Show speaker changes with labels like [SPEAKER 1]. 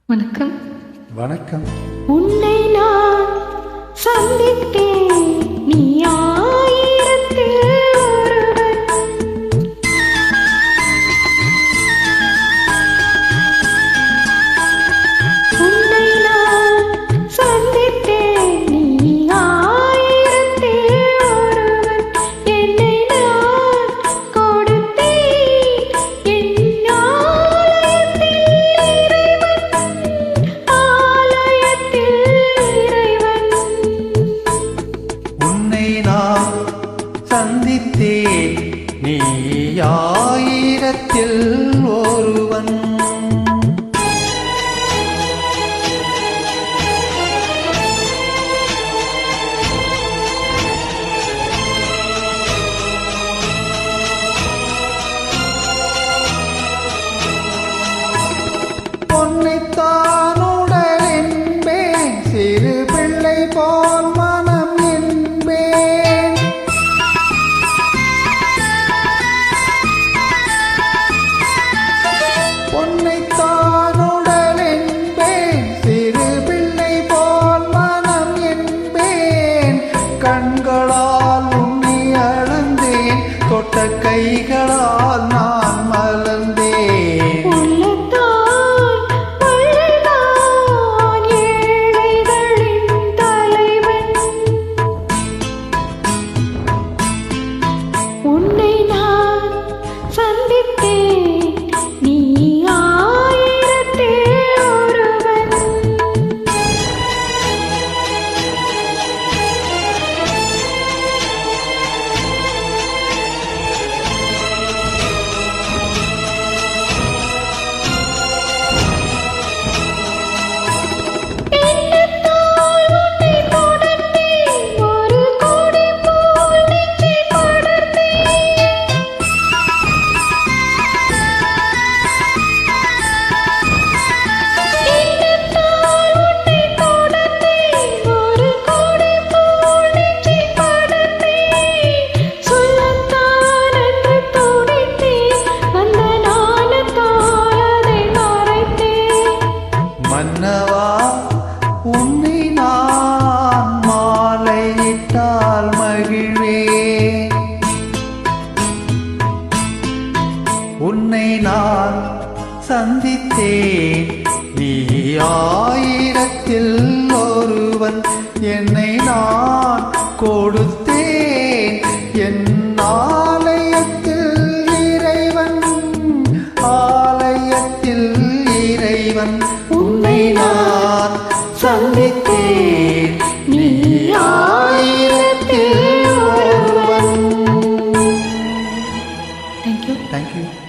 [SPEAKER 1] வணக்கம்.
[SPEAKER 2] வணக்கம்.
[SPEAKER 1] உன்னை நான் சந்தித்தேன், நீ ஆயிரத்தில் ஒருவன். உன்னை நான் சந்தித்தேன், நீ ஆயிரத்தில் ஒருவன். என்னை நான் கொடுத்தேன், என்
[SPEAKER 2] உன்னை நான் சந்தித்தேன், நீ ஆயிரத்தில் ஒருவன். பொன்னைத்தான் உடல் என்பேன், சிறு பிள்ளை போல் மனம் என்பேன். பொன்னைத்தான் உடல் என்பேன், சிறு பிள்ளை போல் மனம் என்பேன். கண்களால் உன்னை அளந்தேன், தொட்ட கைகளால் நான் மலர்ந்தேன்.
[SPEAKER 1] உன்னை நான் சந்தித்தேன், நீ ஆயிரத்தில் ஒருவன். எண்ணத்தால் உன்னை தொடர்ந்தேன், ஒரு கொடி போல் நெஞ்சை படர்ந்தேன். எண்ணத்தால் உன்னை தொடர்ந்தேன், ஒரு கொடி போல் நெஞ்சை படர்ந்தேன். சொல்லத்தான் என்று துடித்தேன், அந்த நாணத்தால் அதை மறைத்தேன்.
[SPEAKER 2] மன்னவா, உன்னை நான் மாலையிட்டால் மகிழ்வேன். உன்னை நான் சந்தித்தேன், நீ ஆயிரத்தில் ஒருவன். என்னை நான் கொடுத்தேன், என் ஆலயத்தில் இறைவன், ஆலயத்தில் இறைவன். உன்னை நான் சந்தித்தேன், நீ ஆயிரத்தில் ஒருவன்.
[SPEAKER 1] Thank you.
[SPEAKER 2] Thank you.